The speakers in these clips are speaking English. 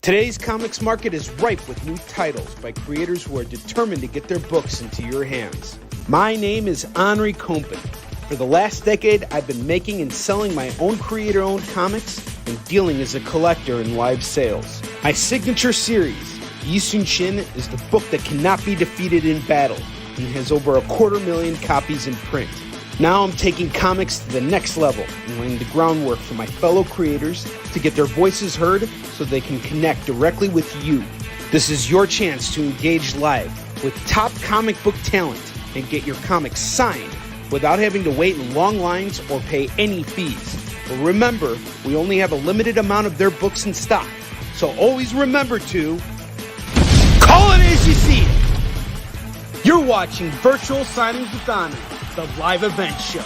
Today's comics market is ripe with new titles by creators who are determined to get their books into your hands. My name is Onrie. For the last decade, I've been making and selling my own creator-owned comics and dealing as a collector in live sales. My signature series, Yi Sun-Shin, is the book that cannot be defeated in battle and has over 250,000 copies in print. Now I'm taking comics to the next level and laying the groundwork for my fellow creators to get their voices heard so they can connect directly with you. This is your chance to engage live with top comic book talent and get your comics signed without having to wait in long lines or pay any fees. But remember, we only have a limited amount of their books in stock, so always remember to call it as you see it. You're watching Virtual Signings with Onrie, the live event show.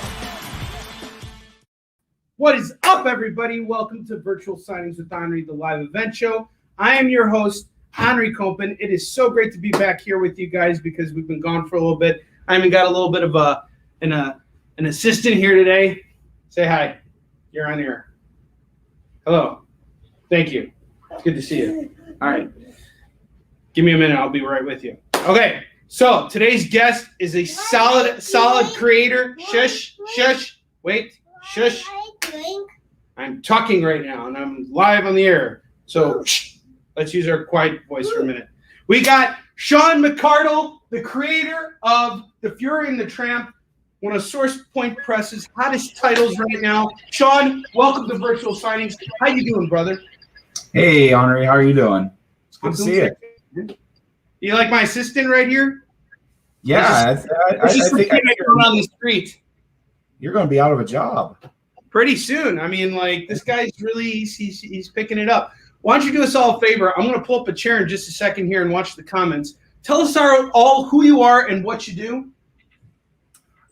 What is up, everybody? Welcome to Virtual Signings with Onrie, the live event show. I am your host, Onrie Kopen. It is so great to be back here with you guys because we've been gone for a little bit. I even got a little bit of an assistant here today. Say hi. You're on air. Hello. Thank you. It's good to see you. All right. Give me a minute. I'll be right with you. Okay. So today's guest is a solid creator. Shush. Wait. Shush. I'm talking right now, and I'm live on the air. So let's use our quiet voice for a minute. We got Sean McCardle, the creator of The Fury and the Tramp, one of Source Point Press's hottest titles right now. Sean, welcome to Virtual Signings. How you doing, brother? Hey, Onrie, how are you doing? It's good to see you. You like my assistant right here? Yeah, I think on the street. You're going to be out of a job pretty soon. I mean, like, this guy's really he's picking it up. Why don't you do us all a favor? I'm going to pull up a chair in just a second here and watch the comments. Tell us all who you are and what you do.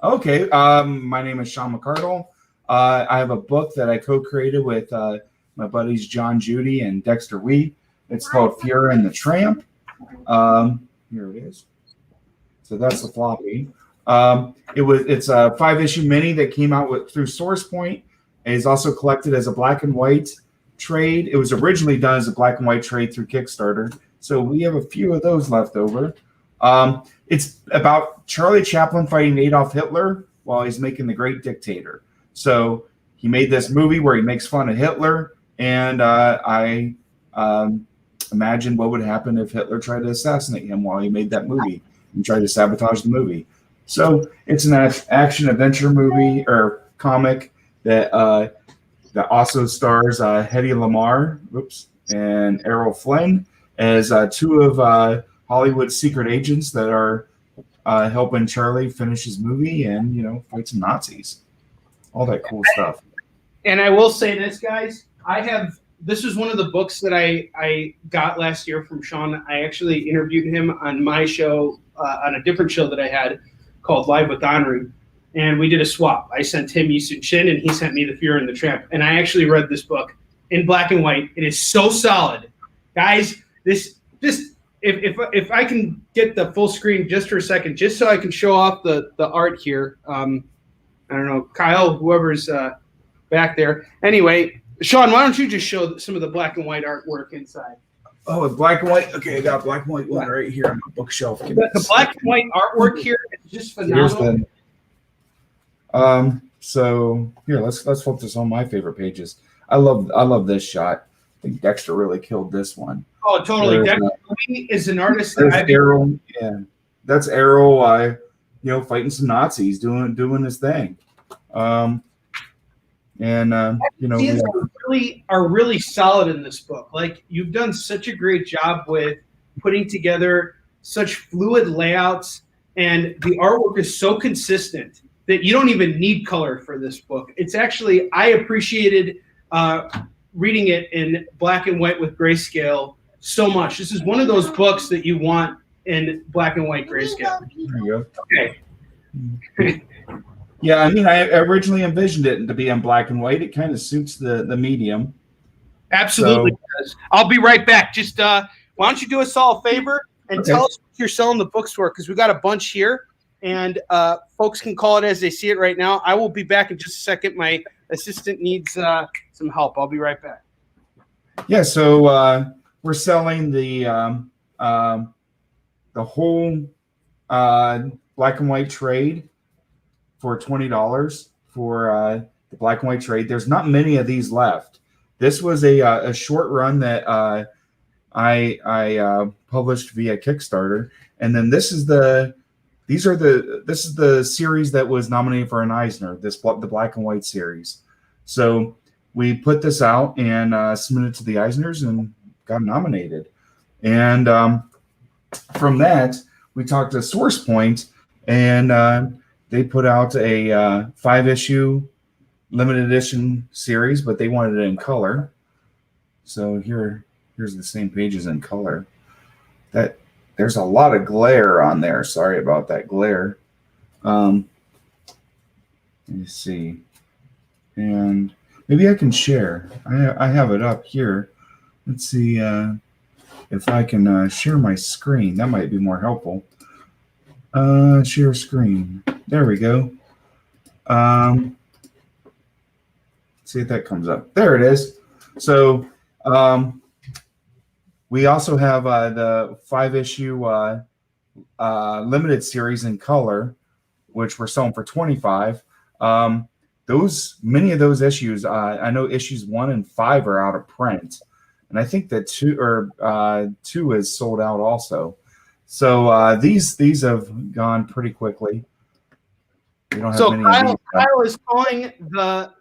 Okay, my name is Sean McCardle. I have a book that I co-created with my buddies John Judy and Dexter Wee. It's called Fury and the Tramp. Here it is. So that's the floppy. It's a 5-issue mini that came out through Source Point. It's also collected as a black and white trade. It was originally done as a black and white trade through Kickstarter. So we have a few of those left over. It's about Charlie Chaplin fighting Adolf Hitler while he's making The Great Dictator. So he made this movie where he makes fun of Hitler, and I imagined what would happen if Hitler tried to assassinate him while he made that movie and tried to sabotage the movie. So it's an action-adventure movie or comic that also stars Hedy Lamarr and Errol Flynn as two of Hollywood's secret agents that are helping Charlie finish his movie and, fight some Nazis. All that cool stuff. And I will say this, guys. This is one of the books that I got last year from Sean. I actually interviewed him on my show, on a different show that I had called Live with Onrie. And we did a swap. I sent him Yi Sun-Shin, and he sent me The Fury and the Tramp. And I actually read this book in black and white. It is so solid. Guys, if I can get the full screen just for a second, just so I can show off the art here. I don't know, Kyle, whoever's back there. Anyway, Sean, why don't you just show some of the black and white artwork inside? Oh, it's black and white. Okay, I got a black and white one right here on my bookshelf. The black and white artwork here is just phenomenal. So here, let's flip this on my favorite pages. I love this shot. I think Dexter really killed this one. Oh, totally. Dexter is an artist that I've Errol. Yeah, that's Errol. Fighting some Nazis, doing his thing. Are really solid in this book. Like, you've done such a great job with putting together such fluid layouts, and the artwork is so consistent that you don't even need color for this book. It's actually, I appreciated reading it in black and white with grayscale so much. This is one of those books that you want in black and white grayscale. There you go. Okay. Yeah, I mean, I originally envisioned it to be in black and white. It kind of suits the medium. Absolutely does. I'll be right back. Just why don't you do us all a favor and tell us what you're selling the books for, because we got a bunch here, and folks can call it as they see it right now. I will be back in just a second. My assistant needs some help. I'll be right back. Yeah, so we're selling the whole black and white trade for $20 for the black and white trade. There's not many of these left. This was a short run that I published via Kickstarter, and then this is the series that was nominated for an Eisner. The black and white series. So we put this out and submitted to the Eisners and got nominated. And from that, we talked to Source Point, and they put out a 5-issue limited edition series, but they wanted it in color. So here's the same pages in color. There's a lot of glare on there. Sorry about that glare. Let me see. And maybe I can share. I have it up here. Let's see if I can share my screen. That might be more helpful. Share screen. There we go. See if that comes up. There it is. So we also have the 5-issue limited series in color, which we're selling for $25. Many of those issues, I know issues 1 and 5 are out of print, and I think that 2 is sold out also. So these have gone pretty quickly. We don't have So many Kyle is calling the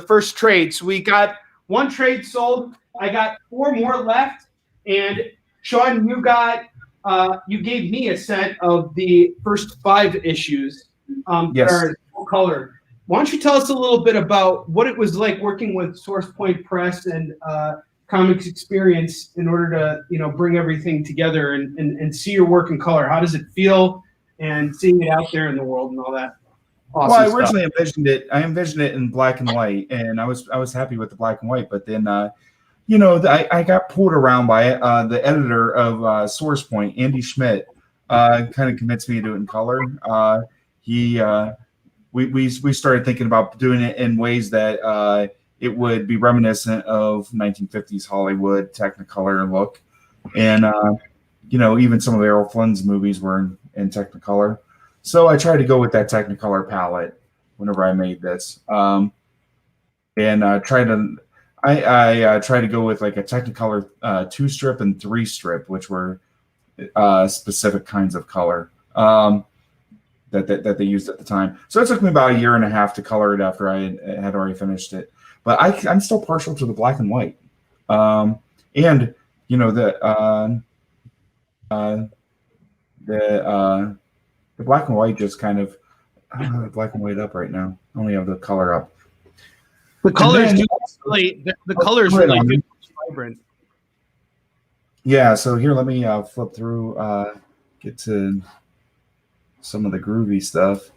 first trade. So we got 1 trade sold. I got 4 more left. And Sean, you gave me a set of the first 5 issues. Yes. That are full color. Why don't you tell us a little bit about what it was like working with Source Point Press and Comics Experience in order to bring everything together and see your work in color. How does it feel? And seeing it out there in the world and all that. Awesome well, I originally envisioned it in black and white, and I was happy with the black and white. But then, I got pulled around by it. The editor of Source Point, Andy Schmidt, kind of convinced me to do it in color. We started thinking about doing it in ways that it would be reminiscent of 1950s Hollywood Technicolor look, and even some of Errol Flynn's movies were in Technicolor. So I tried to go with that Technicolor palette whenever I made this, and I tried to go with like a Technicolor 2-strip and 3-strip, which were specific kinds of color that they used at the time. So it took me about 1.5 years to color it after I had already finished it. But I'm still partial to the black and white, and the black and white just kind of black and white up right now. I only have the color up. The colors really vibrant. Yeah. So here, let me flip through, get to some of the groovy stuff.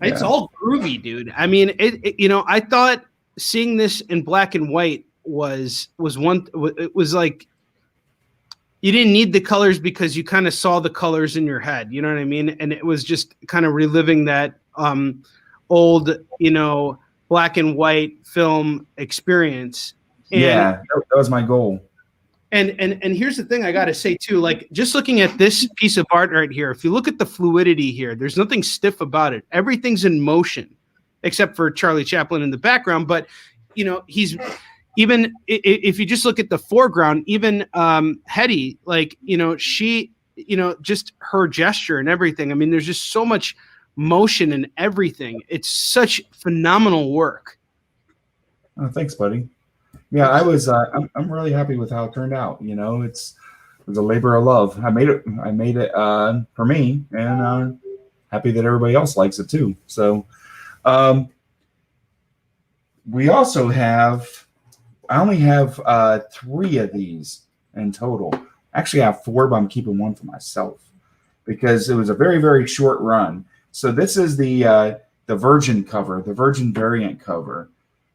It's all groovy, dude. I mean, I thought seeing this in black and white was like you didn't need the colors because you kind of saw the colors in your head. You know what I mean? And it was just kind of reliving that old, black and white film experience. And, that was my goal. And here's the thing I got to say too, like just looking at this piece of art right here, if you look at the fluidity here, there's nothing stiff about it. Everything's in motion except for Charlie Chaplin in the background. But, he's even if you just look at the foreground, even Hetty, like, she, just her gesture and everything. I mean, there's just so much motion and everything. It's such phenomenal work. Oh, thanks, buddy. Yeah, I was. I'm really happy with how it turned out. It was a labor of love. I made it for me, and happy that everybody else likes it too. So, we also have. I only have 3 of these in total. Actually, I have 4, but I'm keeping 1 for myself because it was a very, very short run. So this is the Virgin cover, the Virgin variant cover.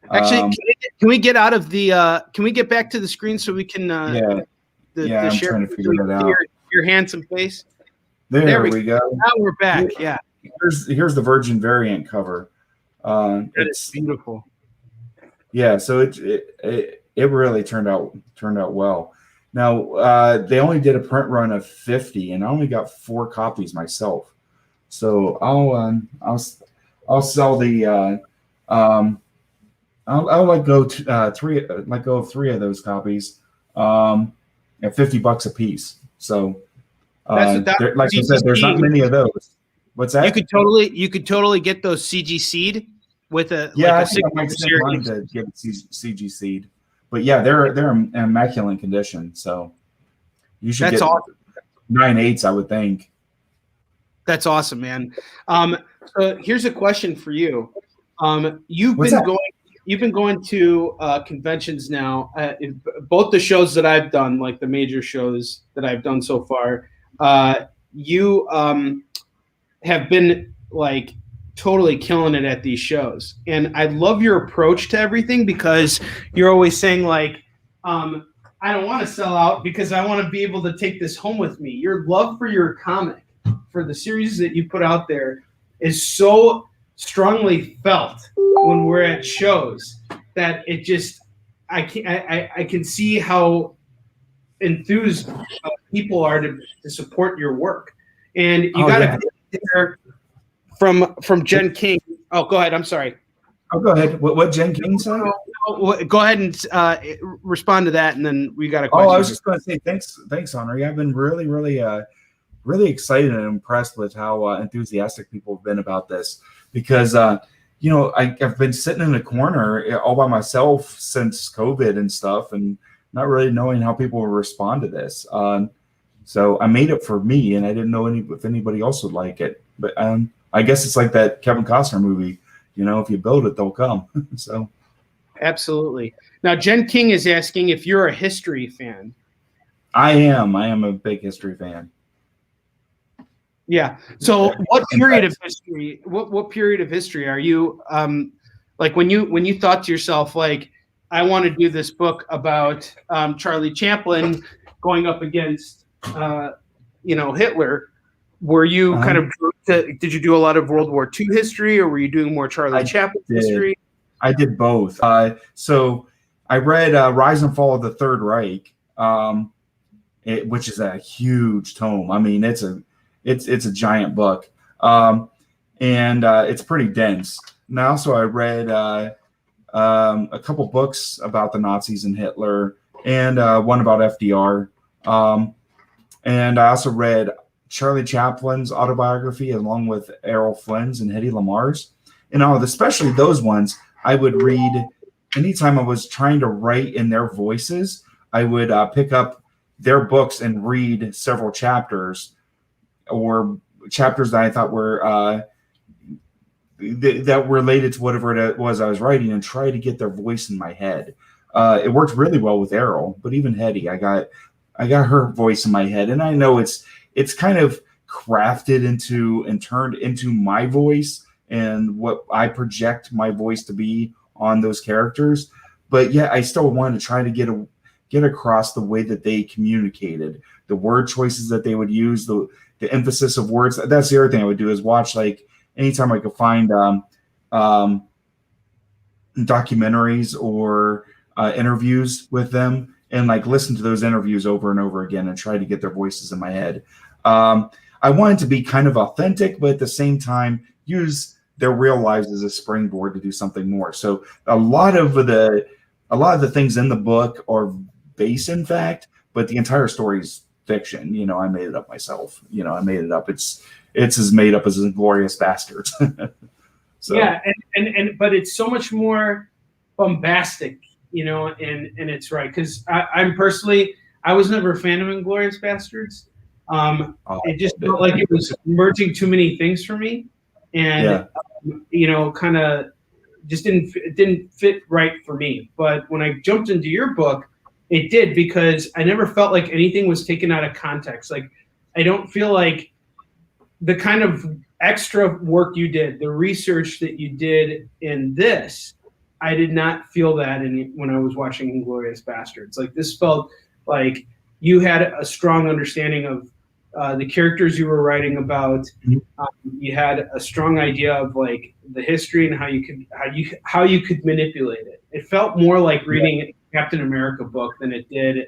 Actually, can we get out of the? Can we get back to the screen so we can? I'm trying to figure it out. Your handsome face. There we go. Now we're back. Yeah. Here's the Virgin variant cover. It's beautiful. Yeah, so it really turned out well. Now they only did a print run of 50, and I only got 4 copies myself. So I'll sell the I'll let go of 3 of those copies at $50 a piece. So like I said, there's not many of those. What's that? You could totally get those CG seed with a I think I might send mine to get CG seed. But yeah, they're in immaculate condition. So you should get awesome. 9/8, I would think. That's awesome, man. So here's a question for you. You've been going to conventions now. Both the shows that I've done, like the major shows that I've done so far, you have been like totally killing it at these shows. And I love your approach to everything, because you're always saying like, I don't want to sell out because I want to be able to take this home with me. Your love for your comic, for the series that you put out there, is so strongly felt when we're at shows that it just, I can see how enthused people are to support your work. And you got to hear from Jen King. Oh, go ahead. I'm sorry. Oh, go ahead. What Jen King said? Go ahead and respond to that, and then we got a question. Oh, I was just going to say thanks, Onrie. I've been really excited and impressed with how enthusiastic people have been about this, because I've been sitting in a corner all by myself since COVID and stuff, and not really knowing how people will respond to this. So I made it for me, and I didn't know if anybody else would like it. But I guess it's like that Kevin Costner movie. If you build it, they'll come. So absolutely. Now, Jen King is asking if you're a history fan. I am a big history fan. Yeah. So what period of history, what period of history are you, like when you thought to yourself, like, I want to do this book about Charlie Chaplin going up against, Hitler, were you kind of, did you do a lot of World War II history, or were you doing more Charlie Chaplin history? I did both. So I read Rise and Fall of the Third Reich, which is a huge tome. I mean, it's a giant book, and it's pretty dense. Now, so I read a couple books about the Nazis and Hitler, and one about FDR, and I also read Charlie Chaplin's autobiography along with Errol Flynn's and Hedy Lamar's, and especially those ones I would read anytime I was trying to write in their voices. I would pick up their books and read several chapters, or chapters that I thought were that related to whatever it was I was writing, and try to get their voice in my head. It worked really well with Errol, but even Hedy, I got her voice in my head, and I know it's kind of crafted into and turned into my voice and what I project my voice to be on those characters. But yeah, I still wanted to try to get across the way that they communicated, the word choices that they would use, the emphasis of words. That's the other thing I would do, is watch, like, anytime I could find documentaries or interviews with them, and like listen to those interviews over and over again and try to get their voices in my head. I wanted to be kind of authentic, but at the same time use their real lives as a springboard to do something more. So a lot of the things in the book are based in fact, but the entire story is fiction. I made it up myself. I made it up. It's as made up as Inglourious Basterds. So. Yeah, but it's so much more bombastic, and it's right, because I'm personally, I was never a fan of Inglourious Basterds. It just felt like it was merging too many things for me, and kind of just didn't fit right for me. But when I jumped into your book, it did, because I never felt like anything was taken out of context. Like, I don't feel like the kind of extra work you did, the research that you did in this, I did not feel that when I was watching Inglourious Basterds. Like, this felt like you had a strong understanding of the characters you were writing about. You had a strong idea of like the history and how you could manipulate it. It felt more like reading Captain America book than it did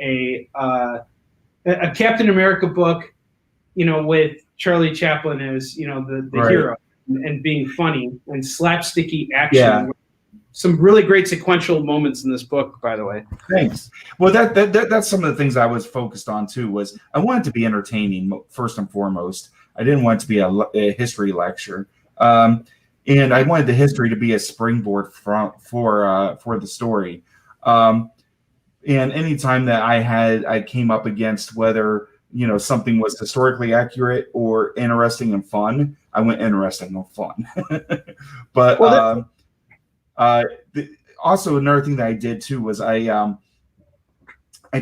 a Captain America book, with Charlie Chaplin as, the Right. hero and being funny and slapsticky action. Yeah. Some really great sequential moments in this book, by the way. Thanks. Well, that's some of the things I was focused on too. Was I wanted to be entertaining first and foremost. I didn't want it to be a history lecture, and I wanted the history to be a springboard for the story. And anytime that I came up against whether something was historically accurate or interesting and fun, I went interesting and fun. But also another thing that I did too was I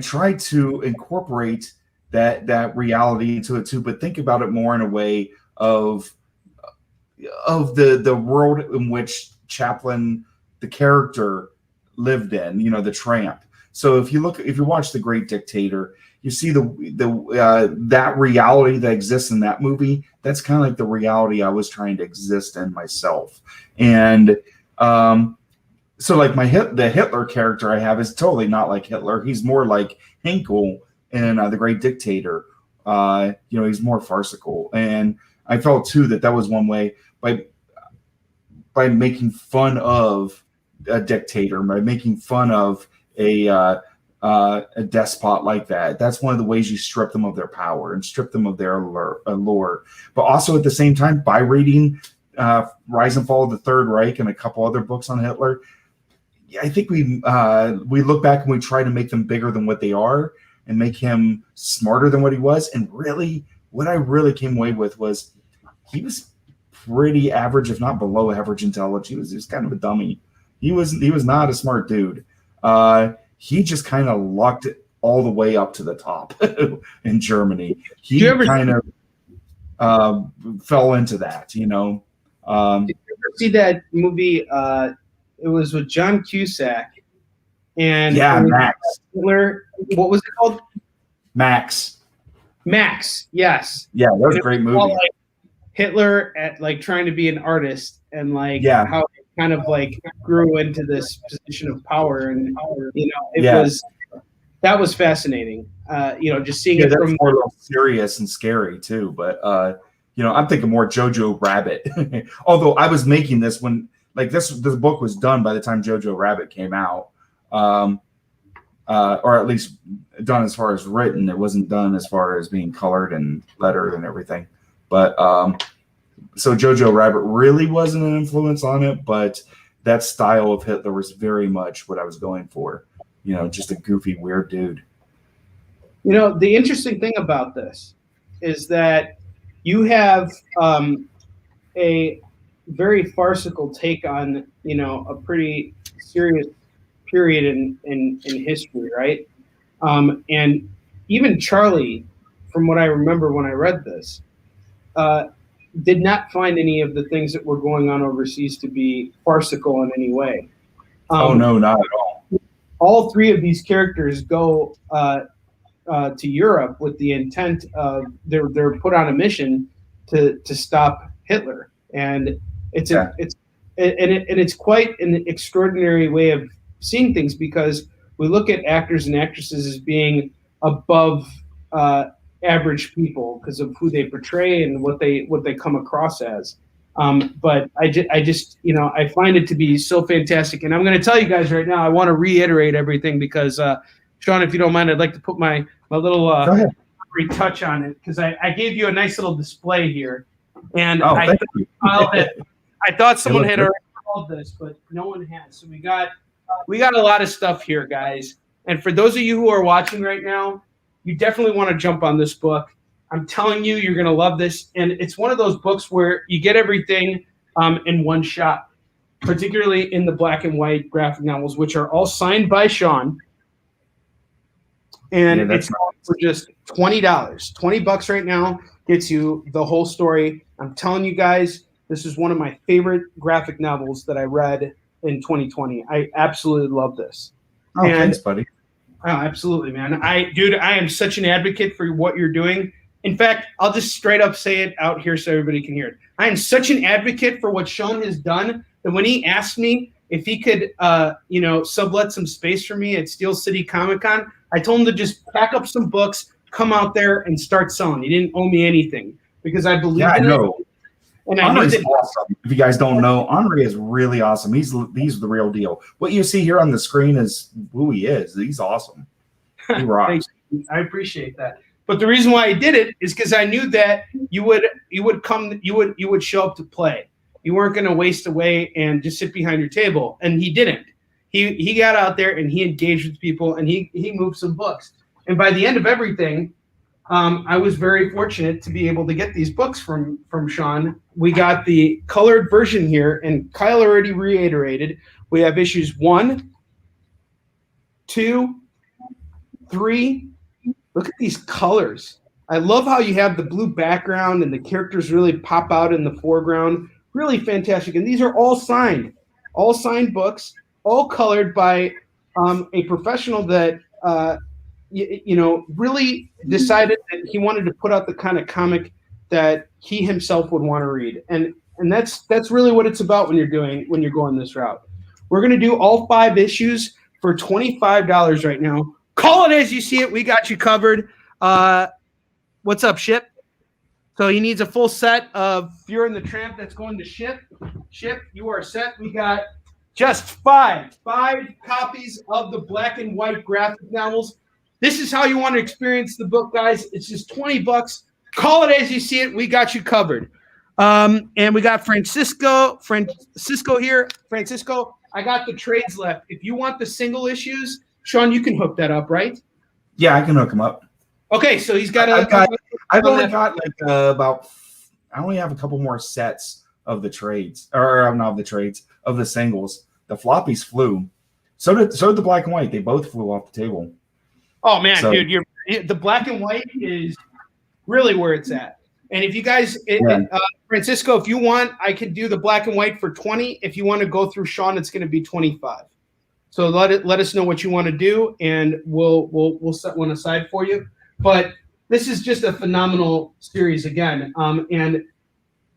tried to incorporate that reality into it too, but think about it more in a way of the world in which Chaplin, the character, lived in. The tramp. So if you watch The Great Dictator, you see that reality that exists in that movie. That's kind of like the reality I was trying to exist in myself, and so like the Hitler character I have is totally not like Hitler. He's more like Henkel in The Great Dictator. He's more farcical, and I felt too that was one way by making fun of a dictator, by making fun of a despot like that. That's one of the ways you strip them of their power and strip them of their allure. But also at the same time, by reading Rise and Fall of the Third Reich and a couple other books on Hitler, I think we look back and we try to make them bigger than what they are and make him smarter than what he was. And really, what I really came away with was he was pretty average, if not below average intelligence. He was kind of a dummy. He was not a smart dude. He just kind of lucked it all the way up to the top in Germany. He kind of fell into that, Did you ever see that movie? It was with John Cusack and Max. Hitler. What was it called? Max. Yes. Yeah, that was a great movie. Like Hitler at trying to be an artist and how it kind of grew into this position of power, and that was fascinating. Just seeing it from more serious and scary too. But I'm thinking more Jojo Rabbit. Although I was making this when this book was done by the time Jojo Rabbit came out, or at least done as far as written. It wasn't done as far as being colored and lettered and everything. But so Jojo Rabbit really wasn't an influence on it, but that style of Hitler was very much what I was going for. Just a goofy, weird dude. The interesting thing about this is that you have a very farcical take on, a pretty serious period in history, right? And even Charlie, from what I remember when I read this, did not find any of the things that were going on overseas to be farcical in any way. Oh, no, not at all. All three of these characters go to Europe with the intent of they're put on a mission to stop Hitler, and it's quite an extraordinary way of seeing things, because we look at actors and actresses as being above average people because of who they portray and what they come across as. But I just I find it to be so fantastic, and I'm going to tell you guys right now. I want to reiterate everything because Sean, if you don't mind, I'd like to put my little retouch on it, because I gave you a nice little display here, and I thought someone had already called this, but no one has. So we got a lot of stuff here, guys. And for those of you who are watching right now, you definitely want to jump on this book. I'm telling you, you're going to love this. And it's one of those books where you get everything in one shot, particularly in the black and white graphic novels, which are all signed by Sean. And it's for just $20. $20 right now gets you the whole story. I'm telling you guys, this is one of my favorite graphic novels that I read in 2020. I absolutely love this. Oh, thanks, buddy. Oh, absolutely, man. I am such an advocate for what you're doing. In fact, I'll just straight up say it out here so everybody can hear it. I am such an advocate for what Sean has done that when he asked me if he could, sublet some space for me at Steel City Comic Con. I told him to just pack up some books, come out there, and start selling. He didn't owe me anything because I believed in it. And I knew Onrie's that awesome. If you guys don't know, Onrie is really awesome. He's the real deal. What you see here on the screen is who he is. He's awesome. He rocks. I appreciate that. But the reason why I did it is because I knew that you would show up to play. You weren't going to waste away and just sit behind your table. And he didn't. He got out there and he engaged with people and he moved some books. And by the end of everything, I was very fortunate to be able to get these books from Sean. We got the colored version here, and Kyle already reiterated. We have issues 1, 2, 3. Look at these colors. I love how you have the blue background and the characters really pop out in the foreground. Really fantastic. And these are all signed books, all colored by a professional that really decided that he wanted to put out the kind of comic that he himself would want to read. And that's really what it's about when you're going this route. We're going to do all 5 issues for $25 right now. Call it as you see it. We got you covered. What's up, Ship? So he needs a full set of Fury and the Tramp. That's going to Ship. Ship, you are set. We got just 5 copies of the black and white graphic novels. This is how you want to experience the book, guys. It's just $20. Call it as you see it. We got you covered. And we got Francisco here. Francisco, I got the trades left. If you want the single issues, Sean, you can hook that up, right? Yeah, I can hook him up. Okay, so he's got I've only got I only have a couple more sets of the trades, or not of the trades, of the singles. The floppies flew. So did the black and white. They both flew off the table. Oh man, dude, the black and white is really where it's at. And if you guys, Francisco, if you want, I could do the black and white for 20. If you want to go through Sean, it's going to be 25. So let us know what you want to do, and we'll set one aside for you. But this is just a phenomenal series again. And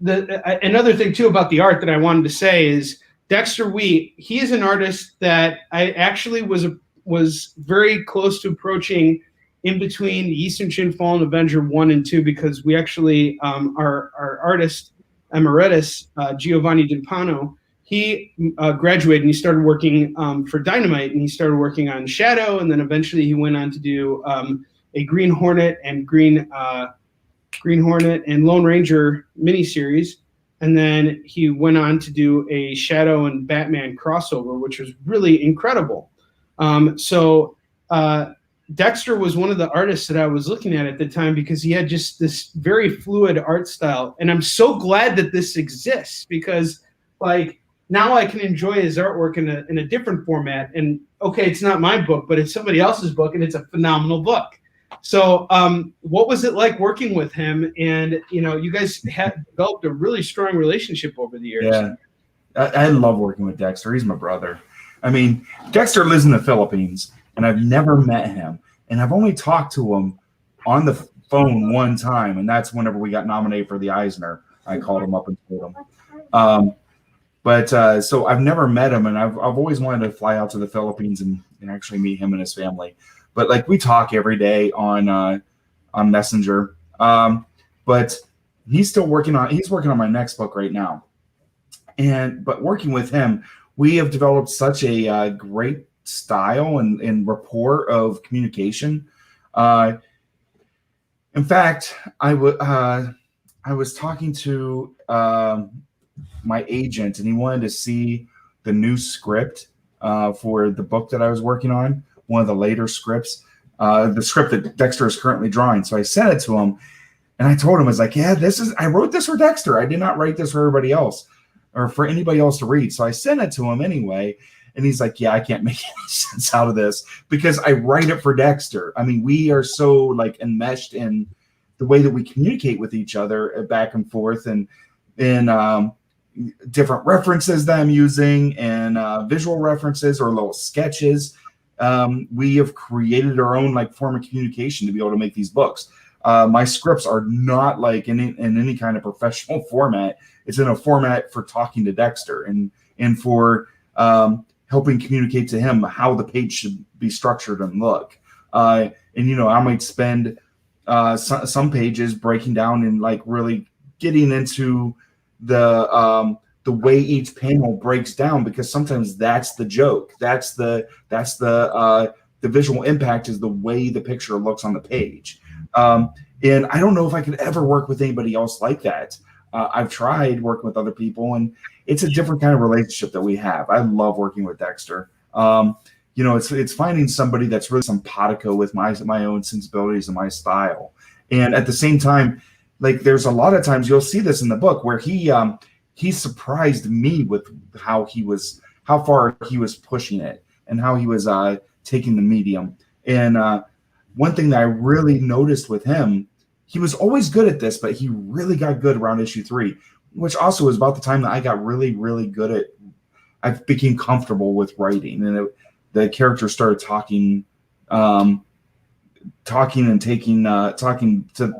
another thing too about the art that I wanted to say is Dexter Wheat. He is an artist that I actually was very close to approaching in between the Eastern Shin Fallen Avenger 1 and 2, because we actually our artist emeritus Giovanni Dimpano, he graduated and he started working for Dynamite, and he started working on Shadow, and then eventually he went on to do a Green Hornet and Green Hornet and Lone Ranger miniseries, and then he went on to do a Shadow and Batman crossover, which was really incredible. So Dexter was one of the artists that I was looking at the time, because he had just this very fluid art style, and I'm so glad that this exists, because like now I can enjoy his artwork in a different format. And okay, it's not my book, but it's somebody else's book, and it's a phenomenal book. So what was it like working with him? And you guys have developed a really strong relationship over the years. Yeah, I love working with Dexter. He's my brother. I mean, Dexter lives in the Philippines, and I've never met him. And I've only talked to him on the phone one time, and that's whenever we got nominated for the Eisner. I called him up and told him. So I've never met him, and I've always wanted to fly out to the Philippines and actually meet him and his family. But like we talk every day on Messenger. But he's working on my next book right now. But working with him, we have developed such a great style and rapport of communication. In fact, I was talking to my agent, and he wanted to see the new script for the book that I was working on, one of the later scripts, the script that Dexter is currently drawing. So I sent it to him, and I told him, I was like, yeah, I wrote this for Dexter. I did not write this for everybody else or for anybody else to read. So I sent it to him anyway. And he's like, yeah, I can't make any sense out of this because I write it for Dexter. I mean, we are so like enmeshed in the way that we communicate with each other back and forth, and in different references that I'm using, and visual references or little sketches. We have created our own like form of communication to be able to make these books. My scripts are not like in any kind of professional format. It's in a format for talking to Dexter and for helping communicate to him how the page should be structured and look. And I might spend some pages breaking down and like really getting into the way each panel breaks down, because sometimes that's the joke. That's the visual impact, is the way the picture looks on the page. And I don't know if I could ever work with anybody else like that. I've tried working with other people, and it's a different kind of relationship that we have. I love working with Dexter. It's finding somebody that's really simpatico with my own sensibilities and my style. And at the same time, like there's a lot of times you'll see this in the book where he surprised me with how far he was pushing it and how he was taking the medium. And one thing that I really noticed with him, he was always good at this, but he really got good around issue 3, which also was about the time that I got really, really good at. I became comfortable with writing, and the characters started talking to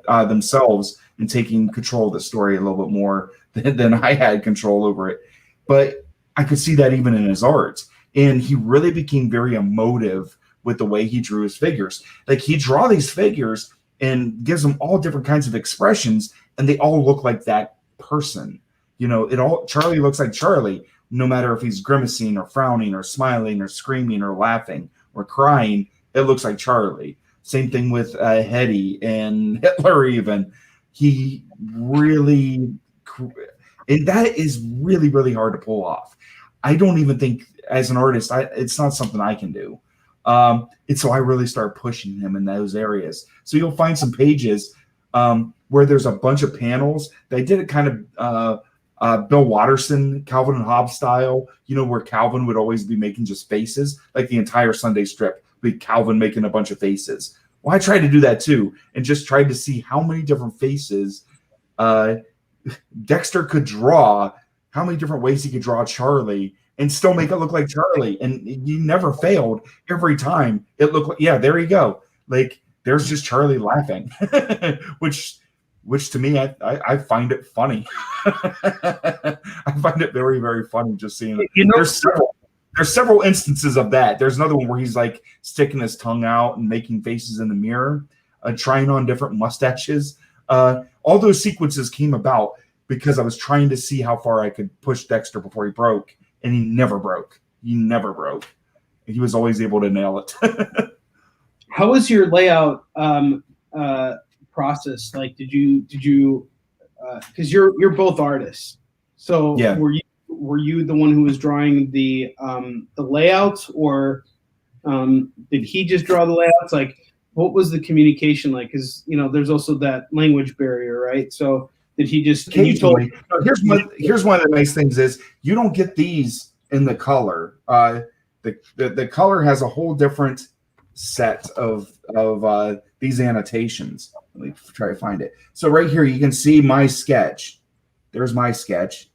themselves and taking control of the story a little bit more than I had control over it. But I could see that even in his art, and he really became very emotive with the way he drew his figures. Like he'd draw these figures and gives them all different kinds of expressions, and they all look like that person. Charlie looks like Charlie, no matter if he's grimacing or frowning or smiling or screaming or laughing or crying. It looks like Charlie. Same thing with Hetty and Hitler even. He really, and that is really, really hard to pull off. I don't even think as an artist, it's not something I can do. And so I really start pushing him in those areas. So you'll find some pages where there's a bunch of panels. They did it kind of Bill Watterson, Calvin and Hobbes style, where Calvin would always be making just faces, like the entire Sunday strip, with Calvin making a bunch of faces. Well, I tried to do that too, and just tried to see how many different faces Dexter could draw, how many different ways he could draw Charlie and still make it look like Charlie. And he never failed. Every time it looked like, yeah, there you go. Like there's just Charlie laughing, which to me, I find it funny. I find it very, very funny just seeing it. There's several instances of that. There's another one where he's like sticking his tongue out and making faces in the mirror, trying on different mustaches. All those sequences came about because I was trying to see how far I could push Dexter before he broke, and he never broke. He was always able to nail it. How was your layout process? Like, did you because you're both artists, so yeah. Were you the one who was drawing the layouts, or did he just draw the layouts? Like, what was the communication like? Because there's also that language barrier, right? So did he just? Here's one of the nice things is you don't get these in the color. The color has a whole different set of these annotations. Let me try to find it. So right here you can see my sketch. There's my sketch.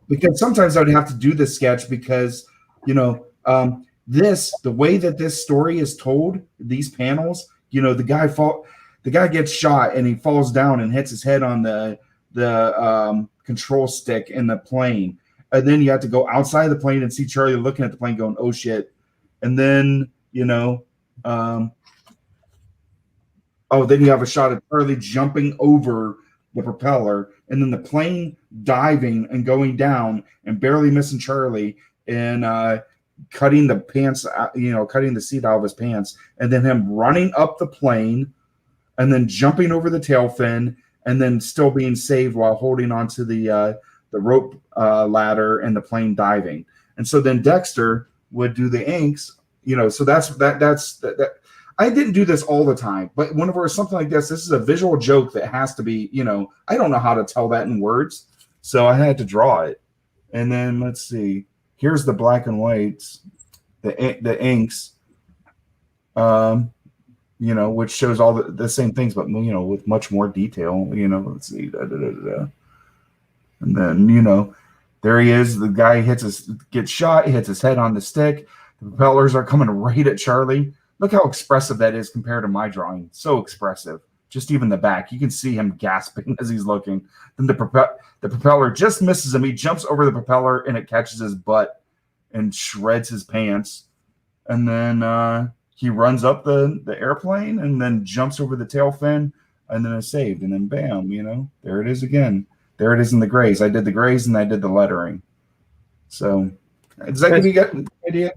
Because sometimes I would have to do the sketch because, the way that this story is told, these panels, the guy gets shot and he falls down and hits his head on the control stick in the plane, and then you have to go outside the plane and see Charlie looking at the plane, going, "Oh shit!" And then then you have a shot of Charlie jumping over the propeller, and then the plane diving and going down and barely missing Charlie and cutting the pants, cutting the seat out of his pants, and then him running up the plane and then jumping over the tail fin and then still being saved while holding onto the rope ladder and the plane diving. And so then Dexter would do the inks, so that's that. I didn't do this all the time, but whenever it's something like this is a visual joke that has to be, I don't know how to tell that in words, so I had to draw it. And then let's see, here's the black and whites, the inks, which shows all the same things, but with much more detail. Let's see, and then there he is. The guy gets shot, he hits his head on the stick. The propellers are coming right at Charlie. Look how expressive that is compared to my drawing. So expressive. Just even the back. You can see him gasping as he's looking. Then the propeller just misses him. He jumps over the propeller and it catches his butt and shreds his pants. And then he runs up the airplane and then jumps over the tail fin and then is saved. And then bam, there it is again. There it is in the grays. I did the grays and I did the lettering. So does that give you an idea?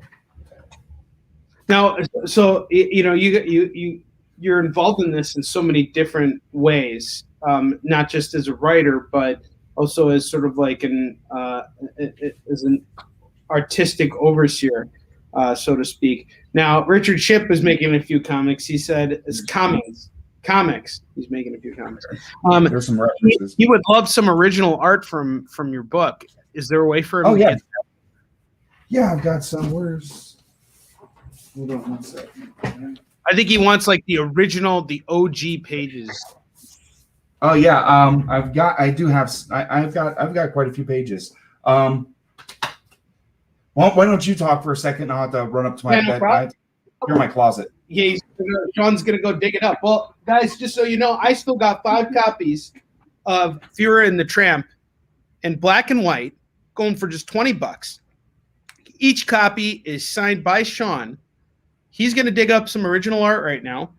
Now, so you're involved in this in so many different ways, not just as a writer, but also as sort of like as an artistic overseer, so to speak. Now, Richard Shipp is making a few comics. He said it's comics. He's making a few comics. There's some references. He would love some original art from your book. Is there a way for him to get that? Yeah, I've got some. Hold on one second. I think he wants like the original, the OG pages. Oh yeah, I've got quite a few pages. Well, why don't you talk for a second? I'll have to run up to my bed. You're in my closet. Yeah, Sean's gonna go dig it up. Well, guys, just so you know, I still got 5 copies of Fuhrer and the Tramp in black and white, going for just $20. Each copy is signed by Sean. He's gonna dig up some original art right now.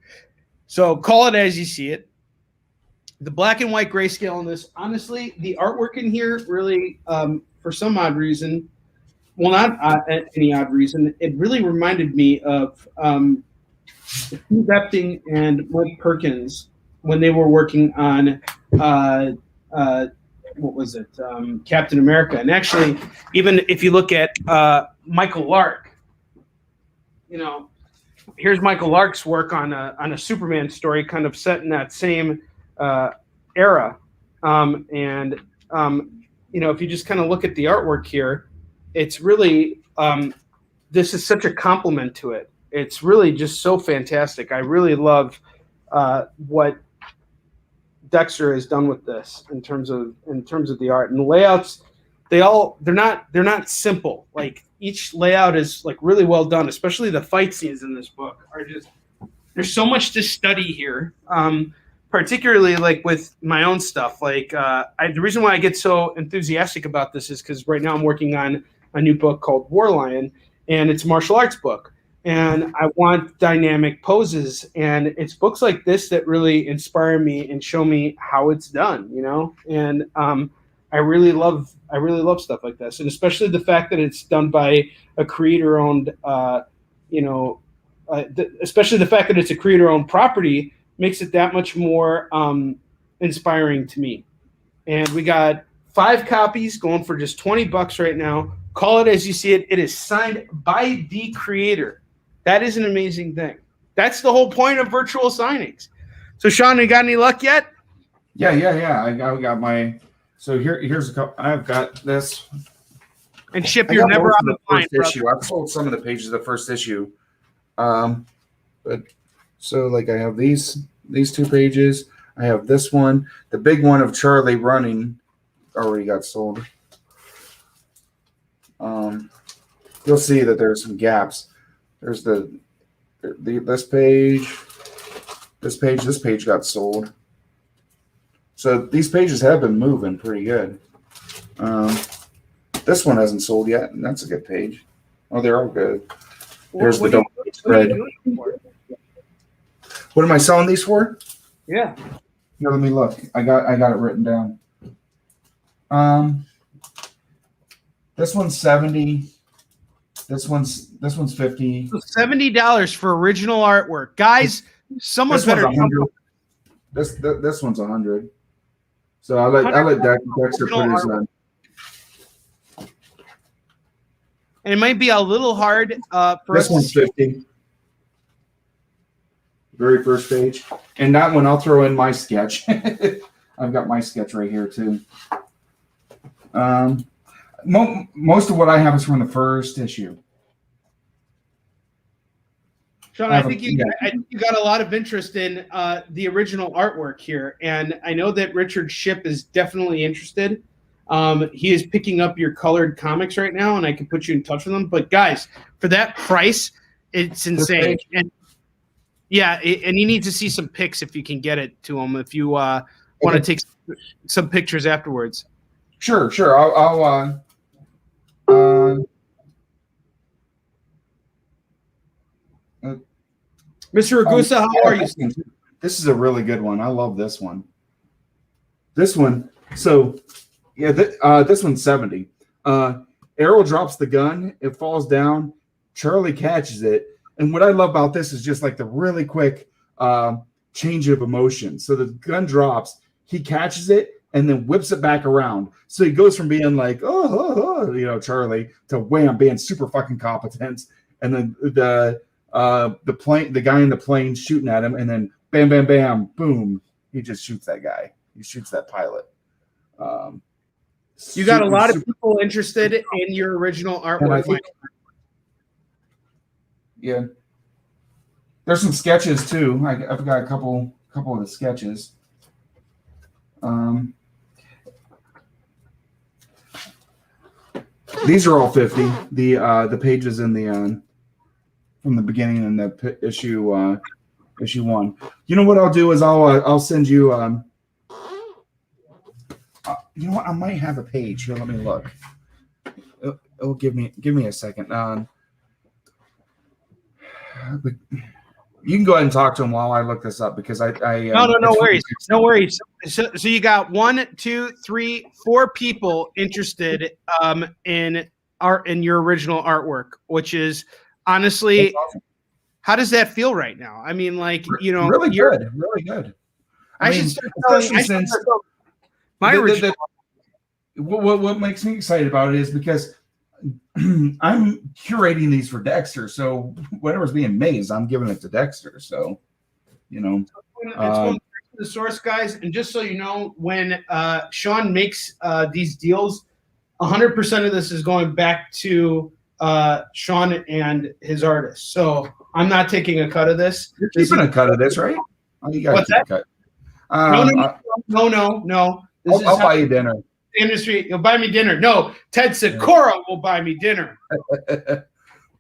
So call it as you see it. The black and white grayscale on this, honestly, the artwork in here really, for some odd reason, well, not any odd reason, it really reminded me of Steve Epting and Mike Perkins when they were working on what was it, Captain America. And actually, even if you look at Michael Lark, here's Michael Lark's work on a Superman story, kind of set in that same era. If you just kind of look at the artwork here, it's really this is such a compliment to it. It's really just so fantastic. I really love what Dexter has done with this in terms of the art and the layouts. They're not simple. Like each layout is like really well done, especially the fight scenes in this book are just, there's so much to study here. Particularly like with my own stuff. Like the reason why I get so enthusiastic about this is because right now I'm working on a new book called War Lion, and it's a martial arts book. And I want dynamic poses, and it's books like this that really inspire me and show me how it's done, And I really love stuff like this, and especially the fact that it's done by a creator-owned, especially the fact that it's a creator-owned property makes it that much more inspiring to me. And we got 5 copies going for just $20 right now. Call it as you see it. It is signed by the creator. That is an amazing thing. That's the whole point of virtual signings. So, Sean, you got any luck yet? Yeah. I got my. So here's a couple. I've got this. And Ship, you're never on the first issue. I've sold some of the pages of the first issue. But so like I have these 2 pages. I have this one. The big one of Charlie running already got sold. You'll see that there's some gaps. There's this page got sold. So these pages have been moving pretty good. This one hasn't sold yet, and that's a good page. Oh, they're all good. There's the double spread. What am I selling these for? Yeah. Here, let me look. I got it written down. This one's 70. This one's 50. So $70 for original artwork, guys. Someone's better. This one's 100. So I let Dexter put his on. And it might be a little hard for this one's 50. Very first page, and that one I'll throw in my sketch. I've got my sketch right here too. Most of what I have is from the first issue. Sean, I think you got a lot of interest in the original artwork here, and I know that Richard Shipp is definitely interested. He is picking up your colored comics right now, and I can put you in touch with him. But guys, for that price, it's insane. And yeah, and you need to see some pics if you can get it to him. If you want to take some pictures afterwards. Sure. Mr. Ragusa, how are you? This is a really good one. I love this one. This one. So, yeah, this one's 70. Errol drops the gun. It falls down. Charlie catches it. And what I love about this is just like the really quick change of emotion. So the gun drops. He catches it and then whips it back around. So he goes from being like, Charlie, to wham, being super fucking competent. And then the guy in the plane shooting at him, and then bam, bam, bam, boom, he just shoots that guy. He shoots that pilot. You got a lot of people interested in your original artwork. Yeah, there's some sketches too. I've got a couple of the sketches. These are all 50. The pages in the from the beginning in the issue 1. You know what I'll do is I'll send you. You know what? I might have a page here. Let me look. It'll give me a second. But you can go ahead and talk to him while I look this up because I no worries. So you got 1, 2, 3, 4 people interested in art in your original artwork, which is honestly, awesome. How does that feel right now? I mean, like, really good. I mean, especially since my original. What makes me excited about it is because I'm curating these for Dexter, so whatever's being made, I'm giving it to Dexter. So, it's going to the source, guys. And just so you know, when Sean makes these deals, 100% of this is going back to Sean and his artists. So I'm not taking a cut of this. You're keeping a cut of this, right? What's that? Cut. No. I'll buy you dinner. Industry, you'll buy me dinner. No, Ted Sikora will buy me dinner.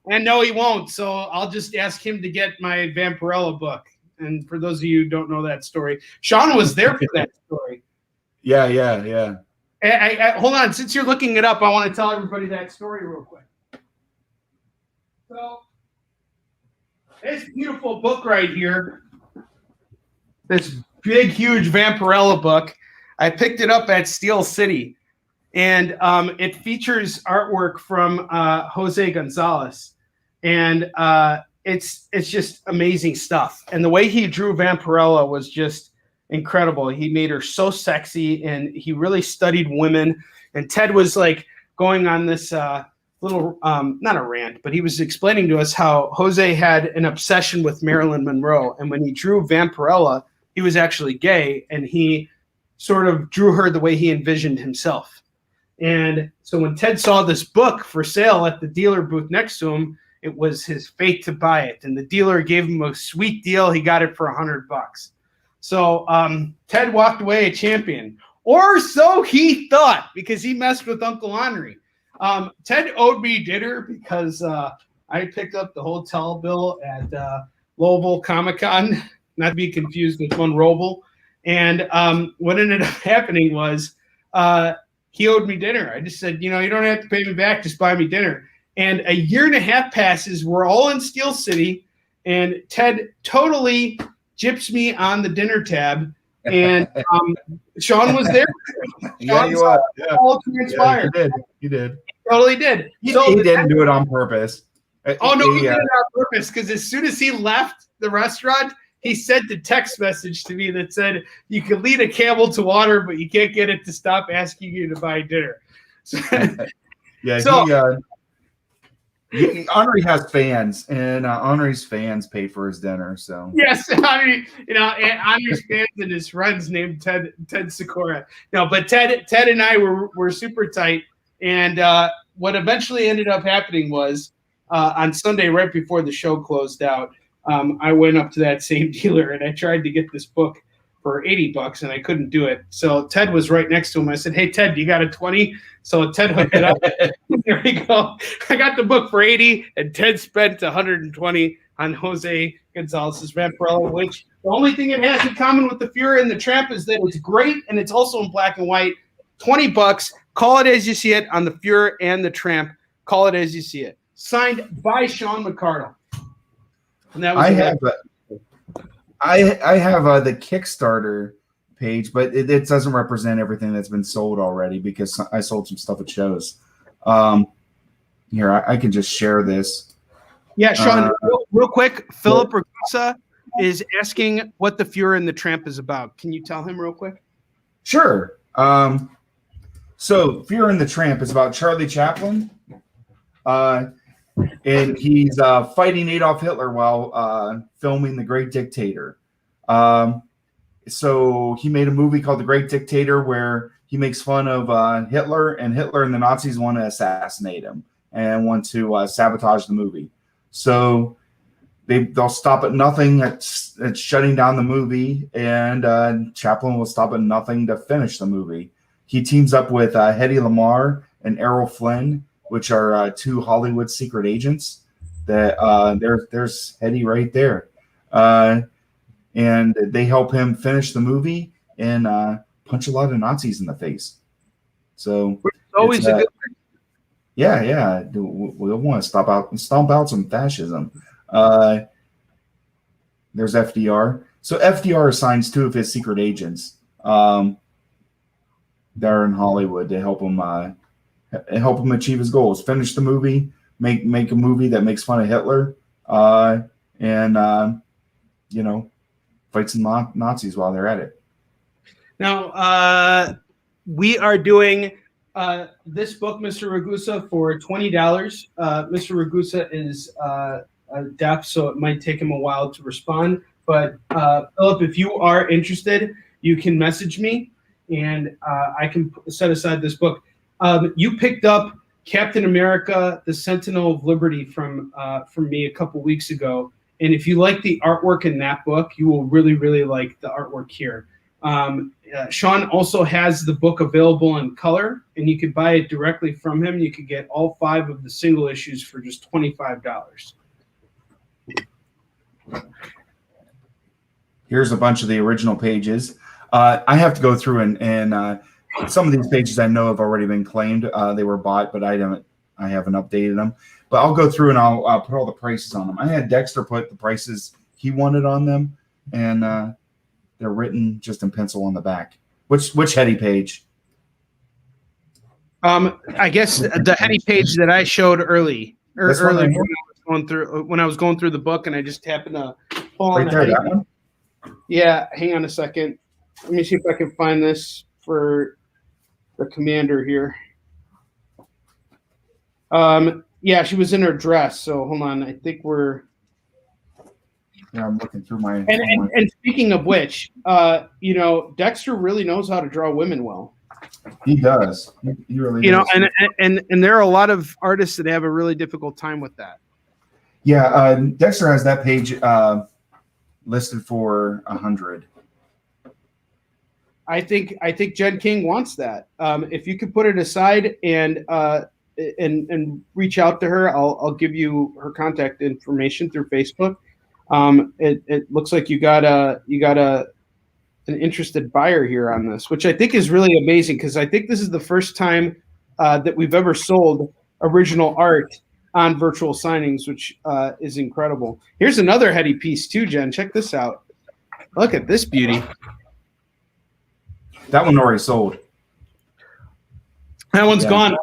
And no, he won't. So I'll just ask him to get my Vampirella book. And for those of you who don't know that story, Sean was there for that story. Yeah. I hold on. Since you're looking it up, I want to tell everybody that story real quick. So this beautiful book right here, this big, huge Vampirella book, I picked it up at Steel City, and it features artwork from Jose Gonzalez, and it's just amazing stuff. And the way he drew Vampirella was just incredible. He made her so sexy, and he really studied women. And Ted was like going on this little, not a rant, but he was explaining to us how Jose had an obsession with Marilyn Monroe, and when he drew Vampirella, he was actually gay, and he sort of drew her the way he envisioned himself. And so when Ted saw this book for sale at the dealer booth next to him, it was his fate to buy it. And the dealer gave him a sweet deal. He got it for $100. So Ted walked away a champion, or so he thought, because he messed with Uncle Onrie. Ted owed me dinner because I picked up the hotel bill at Louisville Comic-Con, not to be confused with Monroeville. And what ended up happening was he owed me dinner. I just said, you don't have to pay me back. Just buy me dinner. And a year and a half passes. We're all in Steel City. And Ted totally gyps me on the dinner tab. And Sean was there. Yeah, you are. Yeah. All transpired. Yeah, you did. He totally did. He didn't do it on purpose. Oh, no, he did it on purpose. Because as soon as he left the restaurant, he sent a text message to me that said, you can lead a camel to water, but you can't get it to stop asking you to buy dinner. So, Onrie has fans, and Onrie's fans pay for his dinner. So yes, Onrie's fans and his friends named Ted Sikora. No, but Ted and I were super tight. And what eventually ended up happening was on Sunday, right before the show closed out, I went up to that same dealer and I tried to get this book for $80 and I couldn't do it. So Ted was right next to him. I said, "Hey Ted, you got a 20?" So Ted hooked it up. There we go. I got the book for 80 and Ted spent 120 on Jose Gonzalez's Vampirella, which the only thing it has in common with the Fuhrer and the Tramp is that it's great and it's also in black and white. $20. Call it as you see it on the Fuhrer and the Tramp. Call it as you see it. Signed by Sean McCardle. And that was I have the Kickstarter page, but it doesn't represent everything that's been sold already because I sold some stuff at shows. Here, I can just share this. Yeah, Sean, real quick, Philip Ragusa is asking what The Fuhrer and the Tramp is about. Can you tell him real quick? Sure. So Fuhrer and the Tramp is about Charlie Chaplin. And he's fighting Adolf Hitler while filming The Great Dictator. So he made a movie called The Great Dictator where he makes fun of Hitler, and Hitler and the Nazis want to assassinate him and want to sabotage the movie. So they'll stop at nothing at shutting down the movie, and Chaplin will stop at nothing to finish the movie. He teams up with Hedy Lamarr and Errol Flynn, which are two Hollywood secret agents. That there's Hedy right there, and they help him finish the movie and punch a lot of Nazis in the face. So it's always a good. Yeah. We want to stomp out some fascism. There's FDR. So FDR assigns two of his secret agents that are in Hollywood to help him achieve his goals. Finish the movie, make a movie that makes fun of Hitler, and fight some Nazis while they're at it. Now we are doing this book, Mr. Ragusa, for $20. Mr. Ragusa is deaf, so it might take him a while to respond. But Philip, if you are interested, you can message me, and I can set aside this book. You picked up Captain America: The Sentinel of Liberty from me a couple weeks ago, and if you like the artwork in that book, you will really, really like the artwork here. Sean also has the book available in color, and you could buy it directly from him. You could get all 5 of the single issues for just $25. Here's a bunch of the original pages. I have to go through and some of these pages I know have already been claimed. They were bought, but I haven't updated them. But I'll go through and I'll put all the prices on them. I had Dexter put the prices he wanted on them, and they're written just in pencil on the back. Which Hedy page? I guess the Hedy page that I showed early when I was going through the book, and I just happened to pull on right there. That one? Yeah, hang on a second. Let me see if I can find this for the commander here. Yeah, she was in her dress. So hold on. I think we're. Yeah, I'm looking through my. And speaking of which, Dexter really knows how to draw women well. He does. He really does. And there are a lot of artists that have a really difficult time with that. Yeah, Dexter has that page listed for 100. I think Jen King wants that. If you could put it aside and reach out to her, I'll give you her contact information through Facebook. It looks like you got an interested buyer here on this, which I think is really amazing because I think this is the first time that we've ever sold original art on virtual signings, which is incredible. Here's another Hedy piece too, Jen. Check this out. Look at this beauty. That one already sold. That one's gone.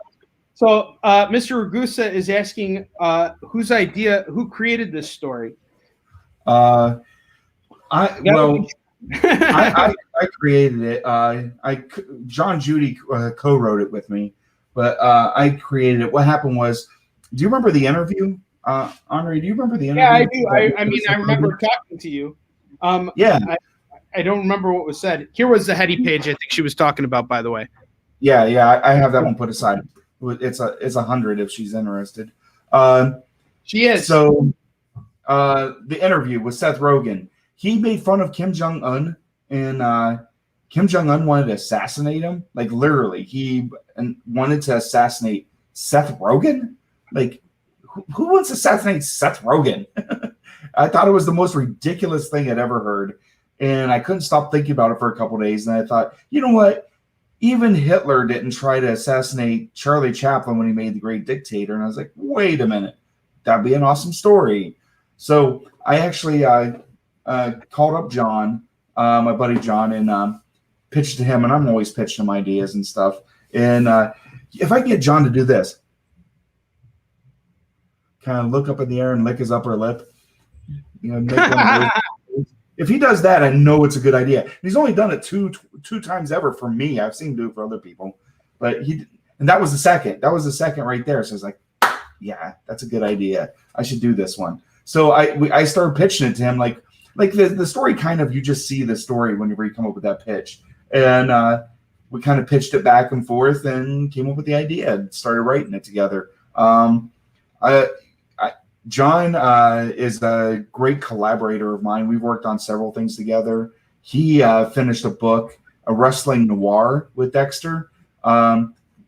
So Mr. Ragusa is asking who created this story? I created it. John Judy co-wrote it with me, but I created it. What happened was, do you remember the interview, Onrie? Do you remember the interview? Yeah, I do. I remember talking to you. Yeah. I don't remember what was said. Here was the Hedy page I think she was talking about, by the way. Yeah. I have that one put aside. It's 100 if she's interested. She is. So the interview with Seth Rogen, he made fun of Kim Jong-un, and Kim Jong-un wanted to assassinate him. Like literally, he wanted to assassinate Seth Rogen. Like who wants to assassinate Seth Rogen? I thought it was the most ridiculous thing I'd ever heard. And I couldn't stop thinking about it for a couple of days. And I thought, you know what? Even Hitler didn't try to assassinate Charlie Chaplin when he made The Great Dictator. And I was like, wait a minute. That'd be an awesome story. So I actually called up John, my buddy John, and pitched to him. And I'm always pitching him ideas and stuff. And if I can get John to do this, kind of look up in the air and lick his upper lip, make one of those. If he does that, I know it's a good idea. And he's only done it two times ever for me. I've seen him do it for other people, but and that was the second. That was the second right there. So I was like, yeah, that's a good idea. I should do this one. So I started pitching it to him, like the story kind of, you just see the story whenever you come up with that pitch. And we kind of pitched it back and forth and came up with the idea and started writing it together. John is a great collaborator of mine. We've worked on several things together. He finished a book, a wrestling noir with Dexter.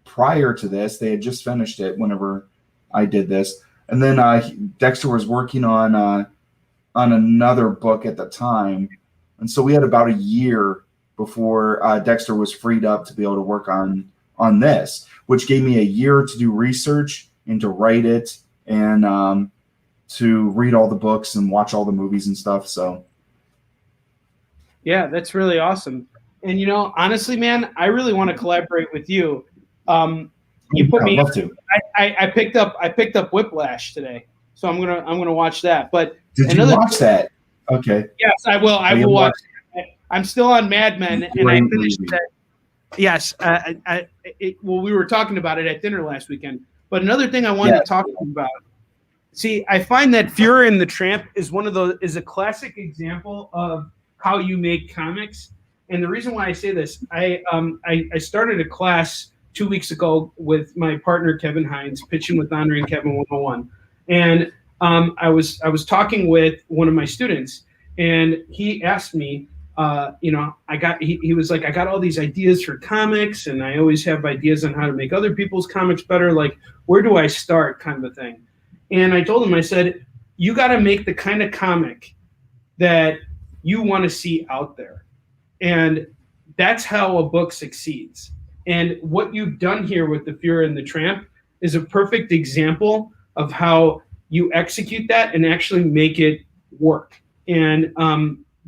Prior to this, they had just finished it whenever I did this. And then Dexter was working on another book at the time. And so we had about a year before Dexter was freed up to be able to work on this, which gave me a year to do research and to write it and to read all the books and watch all the movies and stuff. So yeah, that's really awesome. And honestly, man, I really want to collaborate with you. You put me. I'd love to. I picked up Whiplash today, so I'm gonna watch that. But did you watch that? Okay. Yes, I will. I will watch. I'm still on Mad Men, and I finished that. Yes. We were talking about it at dinner last weekend. But another thing I wanted to talk about. See, I find that Fuhrer and the Tramp is a classic example of how you make comics. And the reason why I say this, I started a class 2 weeks ago with my partner Kevin Hines, pitching with Onrie and Kevin 101, and I was talking with one of my students, and he asked me, he was like, I got all these ideas for comics, and I always have ideas on how to make other people's comics better. Like, where do I start, kind of a thing. And I told him, I said, you got to make the kind of comic that you want to see out there, and that's how a book succeeds. And what you've done here with the Fuhrer and the Tramp is a perfect example of how you execute that and actually make it work. And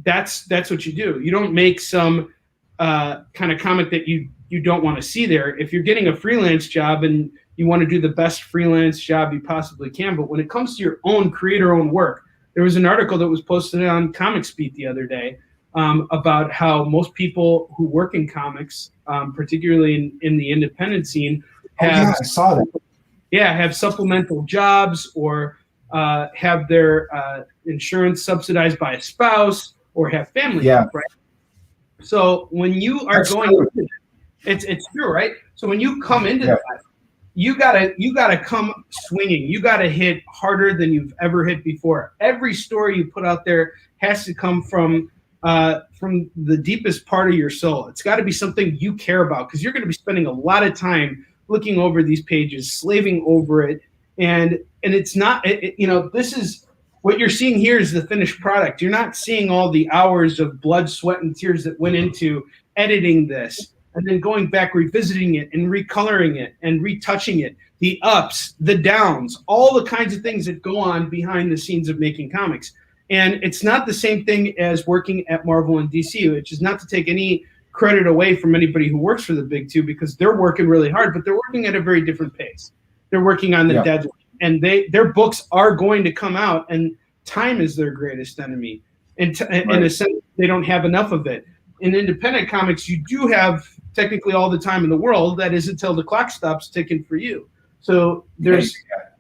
that's what you do. You don't make some kind of comic that you don't want to see there. If you're getting a freelance job and you want to do the best freelance job you possibly can, but when it comes to your own creator-owned work, there was an article that was posted on Comics Beat the other day about how most people who work in comics, particularly in the independent scene, have I saw that. have supplemental jobs or have their insurance subsidized by a spouse or have family help, right? So when you are it's true, right? So when you come into that, you gotta come swinging. You gotta hit harder than you've ever hit before. Every story you put out there has to come from the deepest part of your soul. It's got to be something you care about, because you're going to be spending a lot of time looking over these pages, slaving over it, and it's not. This is what you're seeing here is the finished product. You're not seeing all the hours of blood, sweat, and tears that went into editing this, and then going back, revisiting it, and recoloring it, and retouching it. The ups, the downs, all the kinds of things that go on behind the scenes of making comics. And it's not the same thing as working at Marvel and DC, which is not to take any credit away from anybody who works for the big two, because they're working really hard, but they're working at a very different pace. They're working on the deadline, and their books are going to come out, and time is their greatest enemy. And in a sense, they don't have enough of it. In independent comics, you do have technically all the time in the world. That is until the clock stops ticking for you. So there's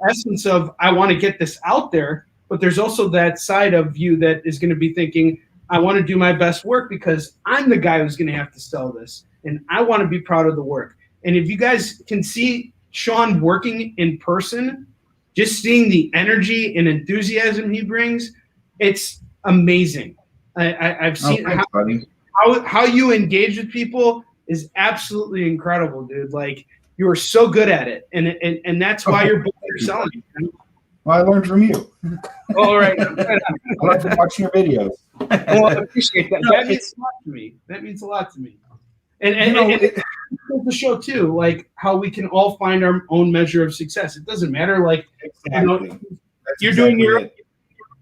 essence of, I want to get this out there, but there's also that side of you that is going to be thinking, I want to do my best work because I'm the guy who's going to have to sell this, and I want to be proud of the work. And if you guys can see Sean working in person, just seeing the energy and enthusiasm he brings, it's amazing. I've seen how you engage with people is absolutely incredible, dude. Like, you are so good at it, and that's why your books are selling. Well, I learned from you. All right. I like to watch your videos. Well, I appreciate that. That means a lot to me. That means a lot to me. And it's the show too, like how we can all find our own measure of success. It doesn't matter, like you're doing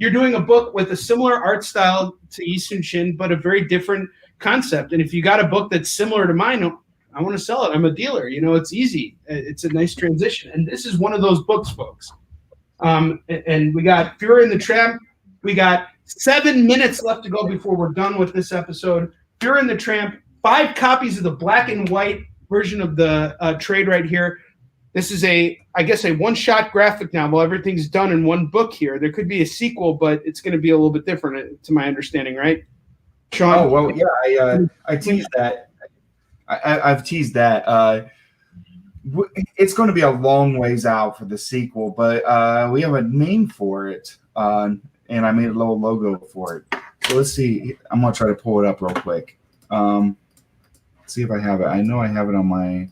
you're doing a book with a similar art style to Yi Sun Shin, but a very different concept. And if you got a book that's similar to mine, I want to sell it. I'm a dealer. It's easy. It's a nice transition. And this is one of those books, folks. And we got Fury and the Tramp. We got 7 minutes left to go before we're done with this episode. Fury and the Tramp, 5 copies of the black and white version of the trade right here. This is a one-shot graphic novel. Everything's done in one book here. There could be a sequel, but it's going to be a little bit different, to my understanding, right, Sean? Oh, well, yeah, I teased that. I've teased that. It's going to be a long ways out for the sequel, but we have a name for it, and I made a little logo for it. So let's see. I'm going to try to pull it up real quick. See if I have it. I know I have it on my...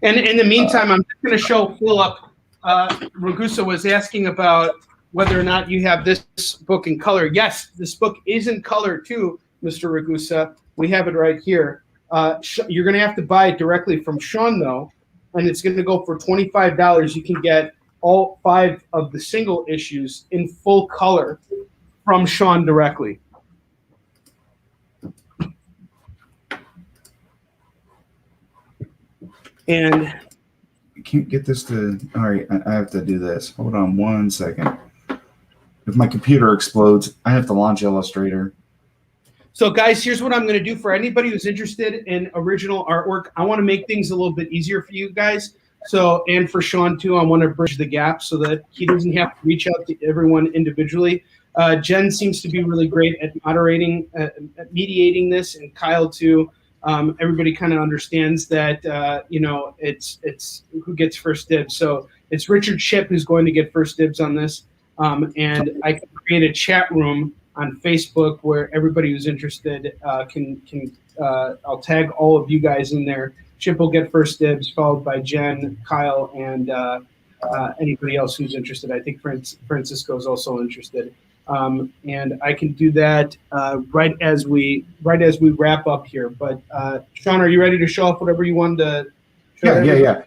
And in the meantime, I'm just going to show Philip. Ragusa was asking about whether or not you have this book in color. Yes, this book is in color too, Mr. Ragusa. We have it right here. You're going to have to buy it directly from Sean, though, and it's going to go for $25. You can get all 5 of the single issues in full color from Sean directly. And I can't get this to... All right, I have to do this. Hold on 1 second. If my computer explodes, I have to launch Illustrator. So, guys, here's what I'm going to do for anybody who's interested in original artwork. I want to make things a little bit easier for you guys. So, and for Sean, too, I want to bridge the gap so that he doesn't have to reach out to everyone individually. Jen seems to be really great at moderating, at mediating this, and Kyle, too. Everybody kind of understands that, it's who gets first dibs. So it's Richard Shipp who's going to get first dibs on this. And I can create a chat room on Facebook where everybody who's interested can I'll tag all of you guys in there. Chip will get first dibs, followed by Jen, Kyle, and anybody else who's interested. I think Francisco is also interested. And I can do that right as we wrap up here. But Sean, are you ready to show off whatever you wanted to show? Yeah.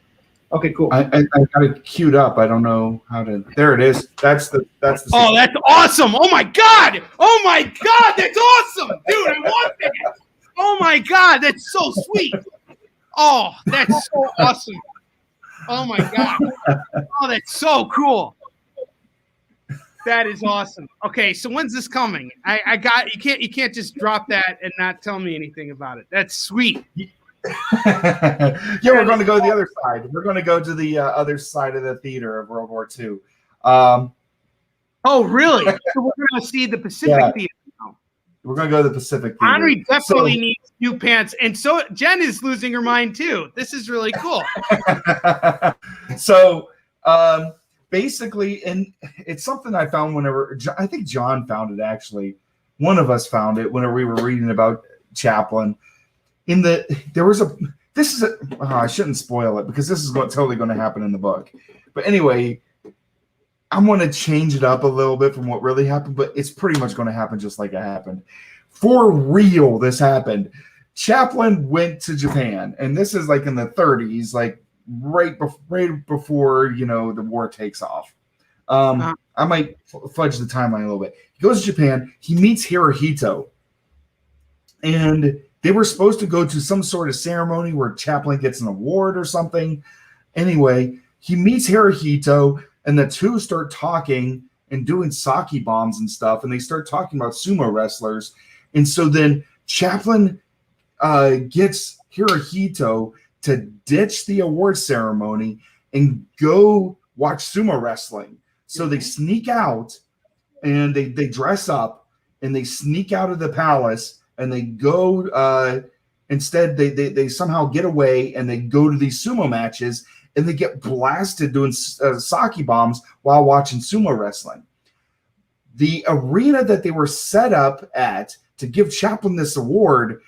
Okay, cool. I got it queued up. I don't know how to... There it is. That's the Oh, that's awesome. Oh my God, that's awesome. Dude, I want that. Oh my God, that's so sweet. Oh, that's so awesome. Oh my God. Oh, that's so cool. That is awesome. Okay, so when's this coming? You can't just drop that and not tell me anything about it. That's sweet. Yeah, we're going to go to the other side. We're going to go to the other side of the theater of World War II. Oh, really? So we're going to see the Pacific Theater now. We're going to go to the Pacific Theater. Onrie definitely needs new pants, and so Jen is losing her mind too. This is really cool. So, basically, and it's something I found whenever... I think John found it, actually. One of us found it whenever we were reading about Chaplin. I shouldn't spoil it because this is totally going to happen in the book. But anyway, I'm going to change it up a little bit from what really happened, but it's pretty much going to happen just like it happened. For real, this happened. Chaplin went to Japan, and this is like in the 30s, like right before, the war takes off. I might fudge the timeline a little bit. He goes to Japan. He meets Hirohito, and they were supposed to go to some sort of ceremony where Chaplin gets an award or something. Anyway, he meets Hirohito, and the two start talking and doing sake bombs and stuff, and they start talking about sumo wrestlers. And so then Chaplin gets Hirohito to ditch the award ceremony and go watch sumo wrestling. So they sneak out, and they dress up, and they sneak out of the palace, and they go instead they somehow get away, and they go to these sumo matches, and they get blasted doing sake bombs while watching sumo wrestling. The arena that they were set up at to give Chaplin this award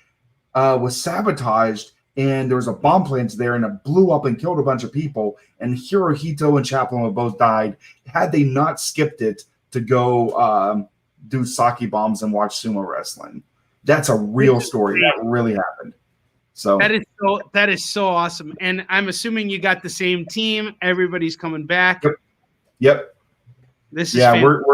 was sabotaged, and there was a bomb planted there, and it blew up and killed a bunch of people, and Hirohito and Chaplin would both died had they not skipped it to go do sake bombs and watch sumo wrestling. That's a real story. That really happened. So that is so awesome. And I'm assuming you got the same team. Everybody's coming back. Yep. This is fantastic.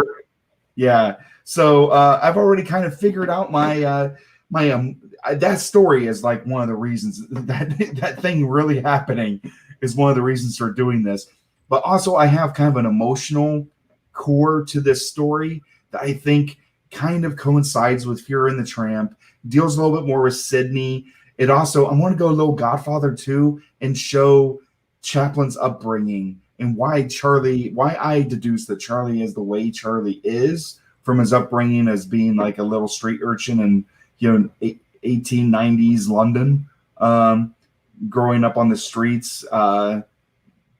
Yeah. So I've already kind of figured out that story is like one of the reasons that thing really happening is one of the reasons for doing this. But also I have kind of an emotional core to this story that I think kind of coincides with Fuhrer and the Tramp, deals a little bit more with Sydney. It also, I want to go a little Godfather too and show Chaplin's upbringing and why I deduce that Charlie is the way Charlie is from his upbringing as being like a little street urchin in 1890s London, growing up on the streets,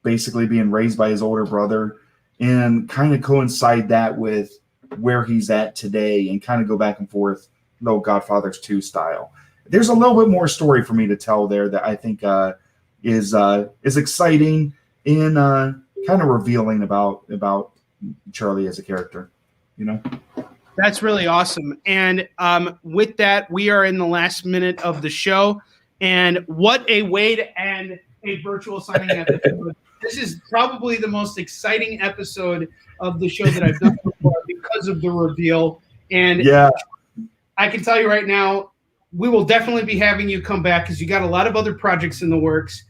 basically being raised by his older brother, and kind of coincide that with where he's at today and kind of go back and forth, little Godfathers 2 style. There's a little bit more story for me to tell there that I think is exciting and kind of revealing about Charlie as a character, That's really awesome. And with that, we are in the last minute of the show. And what a way to end a virtual signing episode. This is probably the most exciting episode of the show that I've done before because of the reveal. And yeah, I can tell you right now, we will definitely be having you come back because you got a lot of other projects in the works.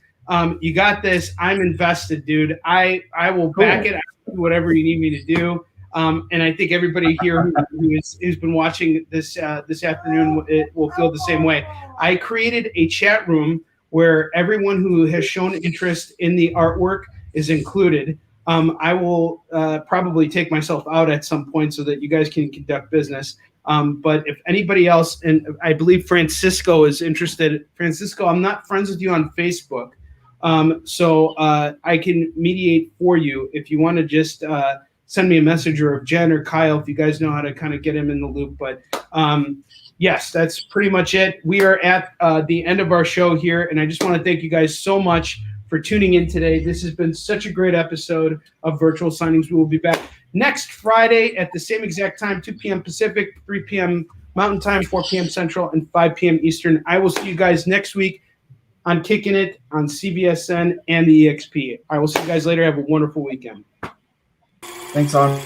You got this. I'm invested, dude. I will back it. Whatever you need me to do. And I think everybody here who's been watching this afternoon will feel the same way. I created a chat room where everyone who has shown interest in the artwork is included. I will probably take myself out at some point so that you guys can conduct business. But if anybody else, and I believe Francisco is interested. Francisco, I'm not friends with you on Facebook. So I can mediate for you if you want to just send me a message, or Jen or Kyle, if you guys know how to kind of get him in the loop. But yes, that's pretty much it. We are at the end of our show here, and I just want to thank you guys so much for tuning in today. This has been such a great episode of Virtual Signings. We will be back next Friday at the same exact time, 2 p.m. Pacific, 3 p.m. Mountain Time, 4 p.m. Central, and 5 p.m. Eastern. I will see you guys next week on Kicking It on CBSN and the EXP. I will see you guys later. Have a wonderful weekend. Thanks, On.